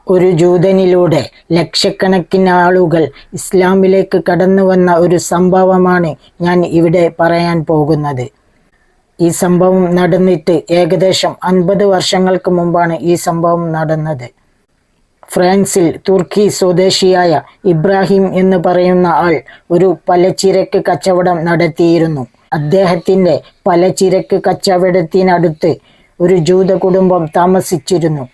ഒരു ജൂതനിലൂടെ ലക്ഷക്കണക്കിന് ആളുകൾ ഇസ്ലാമിലേക്ക് കടന്നുവന്ന ഒരു സംഭവമാണ് ഞാൻ ഇവിടെ പറയാൻ പോകുന്നത്. ഈ സംഭവം നടന്നിട്ട് ഏകദേശം 50 വർഷങ്ങൾക്ക് മുമ്പാണ് ഈ സംഭവം നടന്നത്. ഫ്രാൻസിൽ തുർക്കി സ്വദേശിയായ ഇബ്രാഹിം എന്ന് പറയുന്ന ആൾ ഒരു പലചരക്ക് കച്ചവടം നടത്തിയിരുന്നു. അദ്ദേഹത്തിൻ്റെ പലചരക്ക് കച്ചവടത്തിനടുത്ത് ഒരു ജൂത കുടുംബം താമസിച്ചിരുന്നു.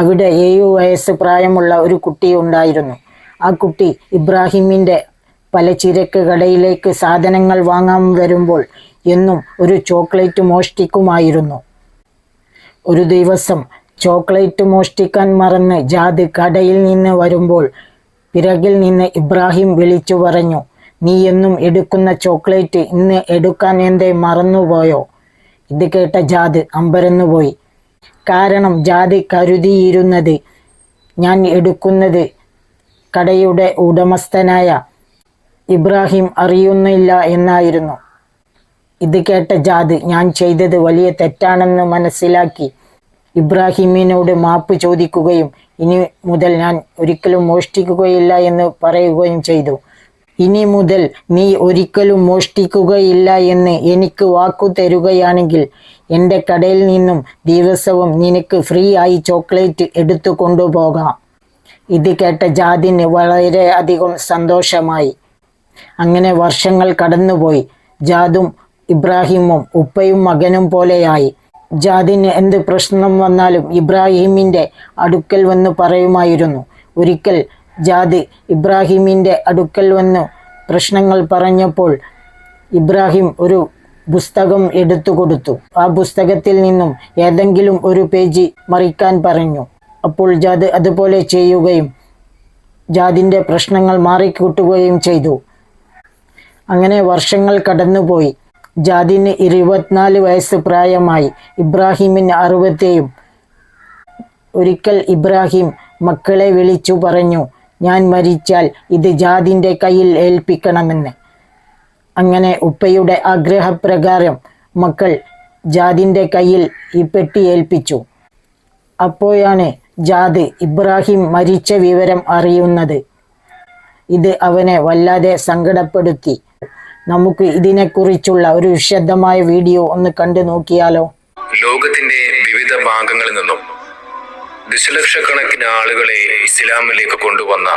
അവിടെ 7 വയസ്സ് പ്രായമുള്ള ഒരു കുട്ടി ഉണ്ടായിരുന്നു. ആ കുട്ടി ഇബ്രാഹിമിൻ്റെ പലചരക്ക് കടയിലേക്ക് സാധനങ്ങൾ വാങ്ങാൻ വരുമ്പോൾ എന്നും ഒരു ചോക്ലേറ്റ് മോഷ്ടിക്കുമായിരുന്നു. ഒരു ദിവസം ചോക്ലേറ്റ് മോഷ്ടിക്കാൻ മറന്ന് ജാദ് കടയിൽ നിന്ന് വരുമ്പോൾ പിറകിൽ നിന്ന് ഇബ്രാഹിം വിളിച്ചു പറഞ്ഞു, "നീ എന്നും എടുക്കുന്ന ചോക്ലേറ്റ് ഇന്ന് എടുക്കാൻ എന്തേ മറന്നുപോയോ?" ഇത് കേട്ട ജാദ് അമ്പരന്നുപോയി. കാരണം ജാദ് കരുതിയിരുന്നത് ഞാൻ എടുക്കുന്നത് കടയുടെ ഉടമസ്ഥനായ ഇബ്രാഹിം അറിയുന്നില്ല എന്നായിരുന്നു. ഇത് കേട്ട ജാദ് ഞാൻ ചെയ്തത് വലിയ തെറ്റാണെന്ന് മനസ്സിലാക്കി ഇബ്രാഹിമിനോട് മാപ്പ് ചോദിക്കുകയും ഇനി മുതൽ ഞാൻ ഒരിക്കലും മോഷ്ടിക്കുകയില്ല എന്ന് പറയുകയും ചെയ്തു. "ഇനി മുതൽ നീ ഒരിക്കലും മോഷ്ടിക്കുകയില്ല എന്ന് എനിക്ക് വാക്കു തരുകയാണെങ്കിൽ എൻ്റെ കടയിൽ നിന്നും ദിവസവും നിനക്ക് ഫ്രീ ആയി ചോക്ലേറ്റ് എടുത്തു കൊണ്ടുപോകാം." ഇത് കേട്ട ജാദിന് വളരെയധികം സന്തോഷമായി. അങ്ങനെ വർഷങ്ങൾ കടന്നുപോയി. ജാദും ഇബ്രാഹിമും ഉപ്പയും മകനും പോലെയായി. ജാദിന് എന്ത് പ്രശ്നം വന്നാലും ഇബ്രാഹിമിൻ്റെ അടുക്കൽ വന്ന് പറയുമായിരുന്നു. ഒരിക്കൽ ജാദ് ഇബ്രാഹിമിൻ്റെ അടുക്കൽ വന്ന് പ്രശ്നങ്ങൾ പറഞ്ഞപ്പോൾ ഇബ്രാഹിം ഒരു പുസ്തകം എടുത്തു കൊടുത്തു. ആ പുസ്തകത്തിൽ നിന്നും ഏതെങ്കിലും ഒരു പേജ് മറിക്കാൻ പറഞ്ഞു. അപ്പോൾ ജാദ് അതുപോലെ ചെയ്യുകയും ജാദിൻ്റെ പ്രശ്നങ്ങൾ മാറിക്കിട്ടുകയും ചെയ്തു. അങ്ങനെ വർഷങ്ങൾ കടന്നുപോയി. ജാദിന് 24 വയസ്സ് പ്രായമായി. ഇബ്രാഹിമിന് 60. ഒരിക്കൽ ഇബ്രാഹിം മക്കളെ വിളിച്ചു പറഞ്ഞു, "ഞാൻ മരിച്ചാൽ ഇത് ജാദിൻ്റെ കയ്യിൽ ഏൽപ്പിക്കണമെന്ന്." അങ്ങനെ ഉപ്പയുടെ ആഗ്രഹപ്രകാരം മക്കൾ ജാദിൻ്റെ കയ്യിൽ ഈ പെട്ടി ഏൽപ്പിച്ചു. അപ്പോഴാണ് ജാദ് ഇബ്രാഹിം മരിച്ച വിവരം അറിയുന്നത്. ഇത് അവനെ വല്ലാതെ സങ്കടപ്പെടുത്തി. നമുക്ക് ഇതിനെക്കുറിച്ചുള്ള ഒരു വിശദമായ വീഡിയോ ഒന്ന് കണ്ടു നോക്കിയാലോ? ലോകത്തിന്റെ വിവിധ ഭാഗങ്ങളിൽ നിന്നും ദശലക്ഷക്കണക്കിന് ആളുകളെ ഇസ്ലാമിലേക്ക് കൊണ്ടുവന്ന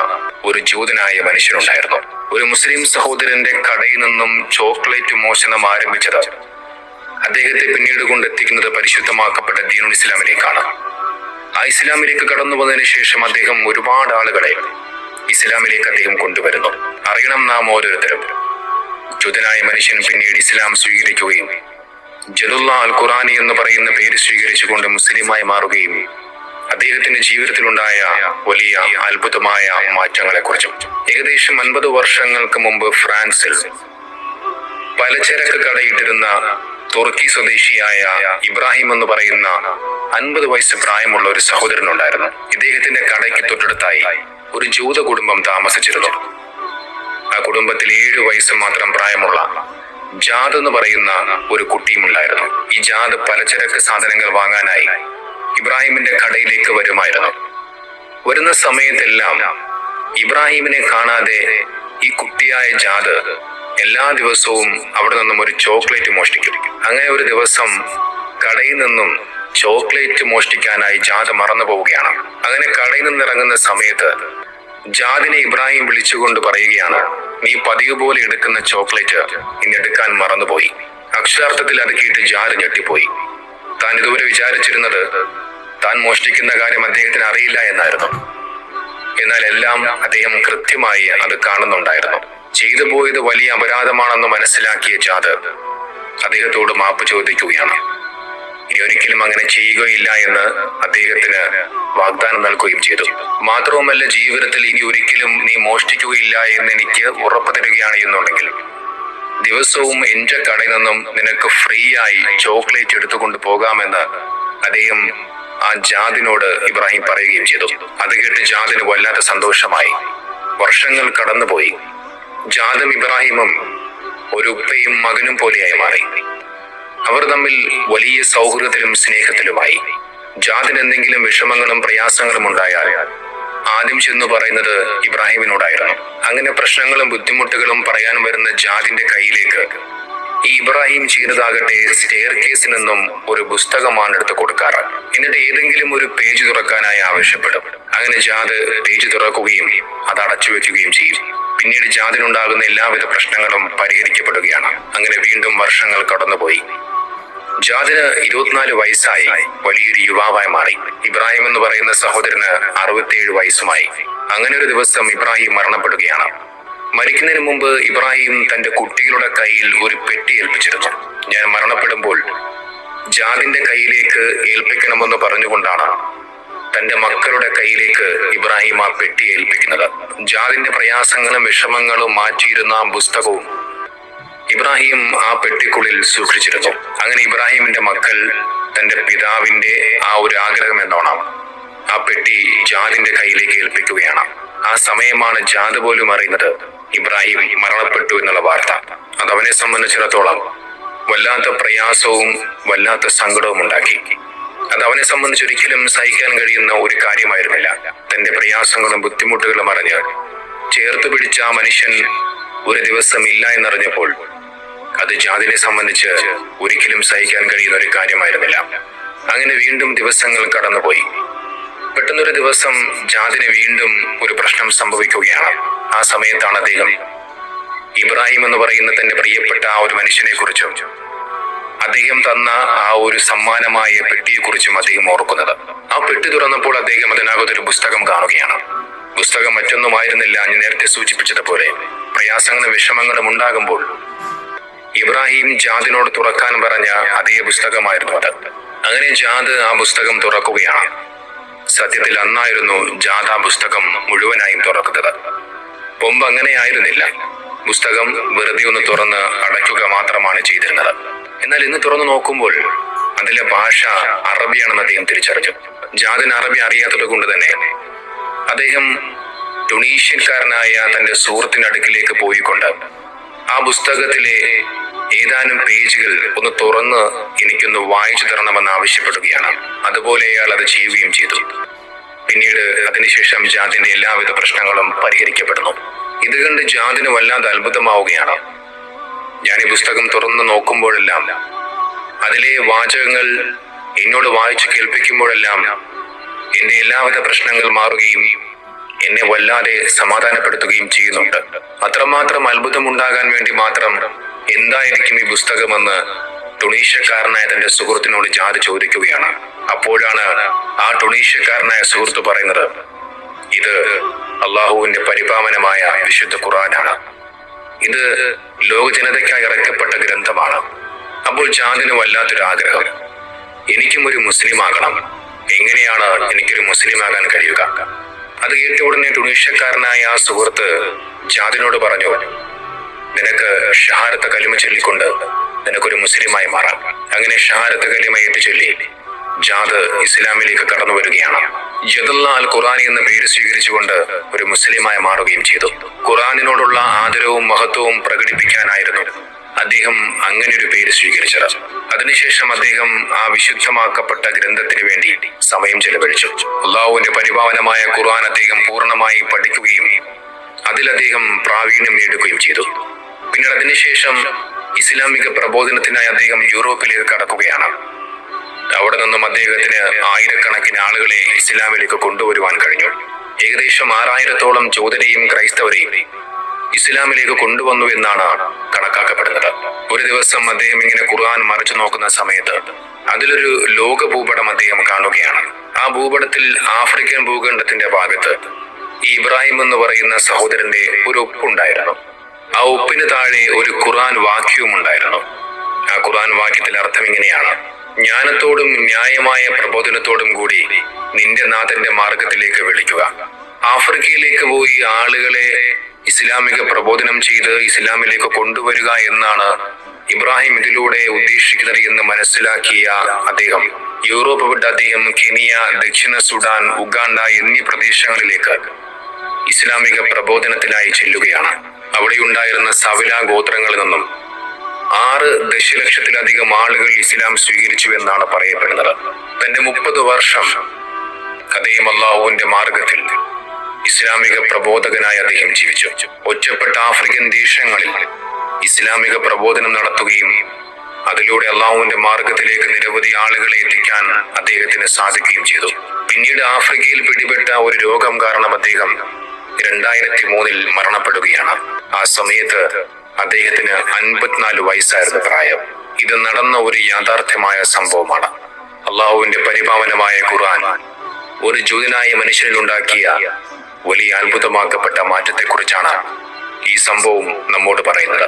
ഒരു ജൂതനായ മനുഷ്യനുണ്ടായിരുന്നു. ഒരു മുസ്ലിം സഹോദരന്റെ കടയിൽ നിന്നും ചോക്ലേറ്റ് മോഷണം ആരംഭിച്ചത് അദ്ദേഹത്തെ പിന്നീട് കൊണ്ടെത്തിക്കുന്നത് പരിശുദ്ധമാക്കപ്പെട്ട ദീനുൽ ഇസ്ലാമിലേക്കാണ്. ആ ഇസ്ലാമിലേക്ക് കടന്നു വന്നതിന് ശേഷം അദ്ദേഹം ഒരുപാട് ആളുകളെ ഇസ്ലാമിലേക്ക് അദ്ദേഹം കൊണ്ടുവരുന്നു. അറിയണം നാം ഓരോരുത്തരും, ജൂതനായ മനുഷ്യൻ പിന്നീട് ഇസ്ലാം സ്വീകരിക്കുകയും ജലുല്ല അൽ ഖുറാനി എന്ന് പറയുന്ന പേര് സ്വീകരിച്ചുകൊണ്ട് മുസ്ലിമായി മാറുകയും അദ്ദേഹത്തിന്റെ ജീവിതത്തിലുണ്ടായ വലിയ അത്ഭുതമായ മാറ്റങ്ങളെ കുറിച്ചും. ഏകദേശം 50 വർഷങ്ങൾക്ക് മുമ്പ് ഫ്രാൻസിൽ പലചരക്ക് കടയിട്ടിരുന്ന തുർക്കി സ്വദേശിയായ ഇബ്രാഹിം എന്ന് പറയുന്ന 50 വയസ്സ് പ്രായമുള്ള ഒരു സഹോദരനുണ്ടായിരുന്നു. ഇദ്ദേഹത്തിന്റെ കടയ്ക്ക് തൊട്ടടുത്തായി ഒരു ജൂത കുടുംബം താമസിച്ചിരുന്നു. ആ കുടുംബത്തിൽ 7 വയസ്സ് മാത്രം പ്രായമുള്ള ജാദ് എന്ന് പറയുന്ന ഒരു കുട്ടിയും ഉണ്ടായിരുന്നു. ഈ ജാദ് പലചരക്ക് സാധനങ്ങൾ വാങ്ങാനായി ഇബ്രാഹിമിന്റെ കടയിലേക്ക് വരുമായിരുന്നു. വരുന്ന സമയത്തെല്ലാം ഇബ്രാഹിമിനെ കാണാതെ ഈ കുട്ടിയായ ജാദ് എല്ലാ ദിവസവും അവിടെ നിന്നും ഒരു ചോക്ലേറ്റ് മോഷ്ടിക്കും. അങ്ങനെ ഒരു ദിവസം കടയിൽ നിന്നും ചോക്ലേറ്റ് മോഷ്ടിക്കാനായി ജാദ് മറന്നു പോവുകയാണ്. അങ്ങനെ കടയിൽ നിന്ന് ഇറങ്ങുന്ന സമയത്ത് ജാദിനെ ഇബ്രാഹിം വിളിച്ചുകൊണ്ട് പറയുകയാണ്, "നീ പതിവ് പോലെ എടുക്കുന്ന ചോക്ലേറ്റ് ഇന്നെടുക്കാൻ മറന്നുപോയി." അക്ഷരാർത്ഥത്തിൽ അത് കേട്ട് ജാദ് ഞെട്ടിപ്പോയി. താൻ ഇതുവരെ വിചാരിച്ചിരുന്നത് താൻ മോഷ്ടിക്കുന്ന കാര്യം അദ്ദേഹത്തിന് അറിയില്ല എന്നായിരുന്നു. എന്നാൽ എല്ലാം അദ്ദേഹം കൃത്യമായി അത് കാണുന്നുണ്ടായിരുന്നു. ചെയ്തു പോയത് വലിയ അപരാധമാണെന്ന് മനസ്സിലാക്കിയ ജാദ് അദ്ദേഹത്തോട് മാപ്പ് ചോദിക്കുകയാണ്. ഇനി ഒരിക്കലും അങ്ങനെ ചെയ്യുകയില്ല എന്ന് അദ്ദേഹത്തിന് വാഗ്ദാനം നൽകുകയും ചെയ്തു. മാത്രവുമല്ല, ജീവിതത്തിൽ ഇനി ഒരിക്കലും നീ മോഷ്ടിക്കുകയില്ല എന്ന് എനിക്ക് ഉറപ്പു തരികയാണ് എന്നുണ്ടെങ്കിൽ ദിവസവും എൻ്റെ കടയിൽ നിന്നും നിനക്ക് ഫ്രീ ആയി ചോക്ലേറ്റ് എടുത്തുകൊണ്ട് പോകാമെന്ന് അദ്ദേഹം ആ ജാദിനോട് ഇബ്രാഹിം പറയുകയും ചെയ്തു. അത് കേട്ട് ജാദിന് വല്ലാത്ത സന്തോഷമായി. വർഷങ്ങൾ കടന്നുപോയി. ജാദും ഇബ്രാഹിമും ഒരു ഉപ്പയും മകനും പോലെയായി മാറി. അവർ തമ്മിൽ വലിയ സൗഹൃദത്തിലും സ്നേഹത്തിലുമായി. ജാദിന് എന്തെങ്കിലും വിഷമങ്ങളും പ്രയാസങ്ങളും ഉണ്ടായാൽ ആദ്യം ചെന്ന് പറയുന്നത് ഇബ്രാഹിമിനോടായിരുന്നു. അങ്ങനെ പ്രശ്നങ്ങളും ബുദ്ധിമുട്ടുകളും പറയാൻ വരുന്ന ജാദിന്റെ കയ്യിലേക്ക് ഈ ഇബ്രാഹിം ചെയ്തതാകട്ടെ സ്റ്റെയർ കേസിൽ നിന്നും ഒരു പുസ്തകമാണ് എടുത്ത് കൊടുക്കാറ്. എന്നിട്ട് ഏതെങ്കിലും ഒരു പേജ് തുറക്കാനായി ആവശ്യപ്പെടും. അങ്ങനെ ജാദ് പേജ് തുറക്കുകയും അത് അടച്ചു വെക്കുകയും ചെയ്യും. പിന്നീട് ജാദിനുണ്ടാകുന്ന എല്ലാവിധ പ്രശ്നങ്ങളും പരിഹരിക്കപ്പെടുകയാണ്. അങ്ങനെ വീണ്ടും വർഷങ്ങൾ കടന്നുപോയി. ജാദിന് 24 വയസ്സായി വലിയൊരു യുവാവായി മാറി. ഇബ്രാഹിം എന്ന് പറയുന്ന സഹോദരന് 67 വയസ്സുമായി. അങ്ങനെ ഒരു ദിവസം ഇബ്രാഹിം മരണപ്പെടുകയാണ്. മരിക്കുന്നതിന് മുമ്പ് ഇബ്രാഹിം തന്റെ കുട്ടികളുടെ കയ്യിൽ ഒരു പെട്ടി ഏൽപ്പിച്ചിരുന്നു. ഞാൻ മരണപ്പെടുമ്പോൾ ജാദിന്റെ കയ്യിലേക്ക് ഏൽപ്പിക്കണമെന്ന് പറഞ്ഞുകൊണ്ടാണ് തന്റെ മക്കളുടെ കയ്യിലേക്ക് ഇബ്രാഹിം ആ പെട്ടി ഏൽപ്പിക്കുന്നത്. ജാദിന്റെ പ്രയാസങ്ങളും വിഷമങ്ങളും മാറ്റിയിരുന്ന ആ പുസ്തകവും ഇബ്രാഹിം ആ പെട്ടിക്കുള്ളിൽ സൂക്ഷിച്ചിരുന്നു. അങ്ങനെ ഇബ്രാഹിമിന്റെ മക്കൾ തന്റെ പിതാവിന്റെ ആ ഒരു ആഗ്രഹം എന്നോണം ആ പെട്ടി ജാദിന്റെ കയ്യിലേക്ക് ഏൽപ്പിക്കുകയാണ്. ആ സമയമാണ് ജാദ് പോലും അറിയുന്നത് ഇബ്രാഹിം മരണപ്പെട്ടു എന്നുള്ള വാർത്ത. അത് അവനെ സംബന്ധിച്ചിടത്തോളം വല്ലാത്ത പ്രയാസവും വല്ലാത്ത സങ്കടവും ഉണ്ടാക്കി. അത് അവനെ സംബന്ധിച്ച് ഒരിക്കലും സഹിക്കാൻ കഴിയുന്ന ഒരു കാര്യമായിരുന്നില്ല. തന്റെ പ്രയാസങ്ങളും ബുദ്ധിമുട്ടുകളും അറിഞ്ഞ് ചേർത്ത് പിടിച്ച ആ മനുഷ്യൻ ഒരു ദിവസം ഇല്ല എന്നറിഞ്ഞപ്പോൾ അത് ജാദിനെ സംബന്ധിച്ച് ഒരിക്കലും സഹിക്കാൻ കഴിയുന്ന ഒരു കാര്യമായിരുന്നില്ല. അങ്ങനെ വീണ്ടും ദിവസങ്ങൾ കടന്നുപോയി. പെട്ടെന്നൊരു ദിവസം ജാദിന് വീണ്ടും ഒരു പ്രശ്നം സംഭവിക്കുകയാണ്. ആ സമയത്താണ് അദ്ദേഹം ഇബ്രാഹിം എന്ന് പറയുന്ന തന്റെ പ്രിയപ്പെട്ട ആ ഒരു മനുഷ്യനെ കുറിച്ചും അദ്ദേഹം തന്ന ആ ഒരു സമ്മാനമായ പെട്ടിയെക്കുറിച്ചും അദ്ദേഹം ഓർക്കുന്നത്. ആ പെട്ടി തുറന്നപ്പോൾ അദ്ദേഹം അതിനകത്തൊരു പുസ്തകം കാണുകയാണ്. പുസ്തകം മറ്റൊന്നുമായിരുന്നില്ല, ഞാൻ നേരത്തെ സൂചിപ്പിച്ചതുപോലെ പ്രയാസങ്ങളും വിഷമങ്ങളും ഉണ്ടാകുമ്പോൾ ഇബ്രാഹിം ജാദിനോട് തുറക്കാൻ പറഞ്ഞ അതേ പുസ്തകമായിരുന്നു അത്. അങ്ങനെ ജാദ് ആ പുസ്തകം തുറക്കുകയാണ്. സത്യത്തിൽ അന്നായിരുന്നു ജാദ് ആ പുസ്തകം മുഴുവനായും തുറക്കുന്നത്. മുമ്പ് അങ്ങനെ ആയിരുന്നില്ല. പുസ്തകം വെറുതെ ഒന്ന് തുറന്ന് അടയ്ക്കുക മാത്രമാണ് ചെയ്തിരുന്നത്. എന്നാൽ ഇന്ന് തുറന്നു നോക്കുമ്പോൾ അതിലെ ഭാഷ അറബിയാണെന്ന് അദ്ദേഹം തിരിച്ചറിഞ്ഞു. ജാദിന് അറബി അറിയാത്തത് കൊണ്ട് തന്നെ അദ്ദേഹം ടുണീഷ്യക്കാരനായ തന്റെ സുഹൃത്തിന്റെ അടുക്കിലേക്ക് പോയിക്കൊണ്ട് ആ പുസ്തകത്തിലെ ഏതാനും പേജുകൾ ഒന്ന് തുറന്ന് എനിക്കൊന്ന് വായിച്ചു തരണമെന്ന് ആവശ്യപ്പെടുകയാണ്. അതുപോലെ അയാൾ അത് ചെയ്യുകയും ചെയ്തു. പിന്നീട് അതിനുശേഷം ജാദിന്റെ എല്ലാവിധ പ്രശ്നങ്ങളും പരിഹരിക്കപ്പെടുന്നു. ഇത് കണ്ട് ജാദിന് വല്ലാതെ അത്ഭുതമാവുകയാണ്. ഞാൻ ഈ പുസ്തകം തുറന്ന് നോക്കുമ്പോഴെല്ലാം അതിലെ വാചകങ്ങൾ എന്നോട് വായിച്ചു കേൾപ്പിക്കുമ്പോഴെല്ലാം എന്റെ എല്ലാവിധ പ്രശ്നങ്ങൾ മാറുകയും എന്നെ വല്ലാതെ സമാധാനപ്പെടുത്തുകയും ചെയ്യുന്നുണ്ട്. അത്രമാത്രം അത്ഭുതമുണ്ടാകാൻ വേണ്ടി മാത്രം എന്തായിരിക്കും ഈ പുസ്തകമെന്ന് ടുണീഷ്യക്കാരനായ തന്റെ സുഹൃത്തിനോട് ജാദ് ചോദിക്കുകയാണ്. അപ്പോഴാണ് ആ ടുണീഷ്യക്കാരനായ സുഹൃത്ത് പറയുന്നത്, ഇത് അള്ളാഹുവിന്റെ പരിപാവനമായ വിശുദ്ധ ഖുർആനാണ്. ഇത് ലോകജനതയ്ക്കായി ഇറക്കപ്പെട്ട ഗ്രന്ഥമാണ്. അപ്പോൾ ജാദിന് വല്ലാത്തൊരു ആഗ്രഹം, എനിക്കും ഒരു മുസ്ലിം ആകണം. എങ്ങനെയാണ് എനിക്കൊരു മുസ്ലിം ആകാൻ കഴിയുക? അത് കേട്ട ഉടനെ ടുണീഷ്യക്കാരനായ ആ സുഹൃത്ത് ജാദിനോട് പറഞ്ഞു, നിനക്ക് ഷഹാദത്ത് കലിമ ചൊല്ലിക്കൊണ്ട് നിനക്കൊരു മുസ്ലിമായി മാറാം. അങ്ങനെ ഷഹാദത്ത് കലിമ ഏറ്റു ചൊല്ലി ജാദ് ഇസ്ലാമിലേക്ക് കടന്നു വരികയാണ്. ജദുല്ല അൽ ഖുർആനി എന്ന പേര് സ്വീകരിച്ചുകൊണ്ട് ഒരു മുസ്ലിമായി മാറുകയും ചെയ്തു. ഖുർആനിനോടുള്ള ആദരവും മഹത്വവും പ്രകടിപ്പിക്കാനായിരുന്നു അദ്ദേഹം അങ്ങനെ ഒരു പേര് സ്വീകരിച്ചത്. അതിനുശേഷം അദ്ദേഹം ആ വിശുദ്ധമാക്കപ്പെട്ട ഗ്രന്ഥത്തിന് വേണ്ടി സമയം ചെലവഴിച്ചു. അള്ളാഹുവിന്റെ പരിപാവനമായ ഖുർആൻ അദ്ദേഹം പൂർണ്ണമായി പഠിക്കുകയും അതിൽ അദ്ദേഹം പ്രാവീണ്യം നേടുകയും ചെയ്തു. പിന്നീട് അതിനുശേഷം ഇസ്ലാമിക പ്രബോധനത്തിനായി അദ്ദേഹം യൂറോപ്പിലേക്ക് കടക്കുകയാണ്. അവിടെ നിന്നും അദ്ദേഹത്തിന് ആയിരക്കണക്കിന് ആളുകളെ ഇസ്ലാമിലേക്ക് കൊണ്ടുവരുവാൻ കഴിഞ്ഞു. ഏകദേശം 6000-ഓളം ജൂതരെയും ക്രൈസ്തവരെയും ഇസ്ലാമിലേക്ക് കൊണ്ടുവന്നു എന്നാണ് കണക്കാക്കപ്പെടുന്നത്. ഒരു ദിവസം അദ്ദേഹം ഇങ്ങനെ ഖുർആൻ മറിച്ചു നോക്കുന്ന സമയത്ത് അതിലൊരു ലോക ഭൂപടം അദ്ദേഹം കാണുകയാണ്. ആ ഭൂപടത്തിൽ ആഫ്രിക്കൻ ഭൂഖണ്ഡത്തിന്റെ ഭാഗത്ത് ഇബ്രാഹിം എന്ന് പറയുന്ന സഹോദരന്റെ ഒരു ഒപ്പുണ്ടായിരുന്നു. ആ ഒപ്പിന് താഴെ ഒരു ഖുർആൻ വാക്യവും ഉണ്ടായിരുന്നു. ആ ഖുർആൻ വാക്യത്തിന്റെ അർത്ഥം ഇങ്ങനെയാണ്: ജ്ഞാനത്തോടും ന്യായമായ പ്രബോധനത്തോടും കൂടി നിന്റെ നാഥന്റെ മാർഗത്തിലേക്ക് വിളിക്കുക. ആഫ്രിക്കയിലേക്ക് പോയി ആളുകളെ ഇസ്ലാമിക പ്രബോധനം ചെയ്ത് ഇസ്ലാമിലേക്ക് കൊണ്ടുവരിക എന്നാണ് ഇബ്രാഹിം ഇതിലൂടെ ഉദ്ദേശിക്കുന്നത് എന്ന് മനസ്സിലാക്കിയ അദ്ദേഹം യൂറോപ്പ് വിട്ട് അദ്ദേഹം കെനിയ, ദക്ഷിണ സുഡാൻ, ഉഗാണ്ട എന്നീ പ്രദേശങ്ങളിലേക്ക് ഇസ്ലാമിക പ്രബോധനത്തിനായി ചെല്ലുകയാണ്. അവിടെയുണ്ടായിരുന്ന സവില ഗോത്രങ്ങളിൽ നിന്നും 6 ദശലക്ഷത്തിലധികം ആളുകൾ ഇസ്ലാം സ്വീകരിച്ചു എന്നാണ് പറയപ്പെടുന്നത്. തന്റെ 30 വർഷം കഥയും അല്ലാഹുവിന്റെ മാർഗത്തിൽ ഇസ്ലാമിക പ്രബോധകനായി അദ്ദേഹം ജീവിച്ചു. ഒറ്റപ്പെട്ട ആഫ്രിക്കൻ ദേശങ്ങളിൽ ഇസ്ലാമിക പ്രബോധനം നടത്തുകയും അതിലൂടെ അല്ലാഹുവിന്റെ മാർഗത്തിലേക്ക് നിരവധി ആളുകളെ എത്തിക്കാൻ അദ്ദേഹത്തിന് സാധിക്കുകയും ചെയ്തു. പിന്നീട് ആഫ്രിക്കയിൽ പിടിപെട്ട ഒരു രോഗം കാരണം അദ്ദേഹം 2003 മരണപ്പെടുകയാണ്. ആ സമയത്ത് അദ്ദേഹത്തിന് 54 വയസ്സായിരുന്നു പ്രായം. ഇത് നടന്ന ഒരു യാഥാർത്ഥ്യമായ സംഭവമാണ്. അല്ലാഹുവിന്റെ പരിപാവനമായ ഖുർആൻ ഒരു ജൂതനായ മനുഷ്യനിലുണ്ടാക്കിയ വലിയ അത്ഭുതമാക്കപ്പെട്ട മാറ്റത്തെക്കുറിച്ചാണ് ഈ സംഭവം നമ്മോട് പറയുന്നത്.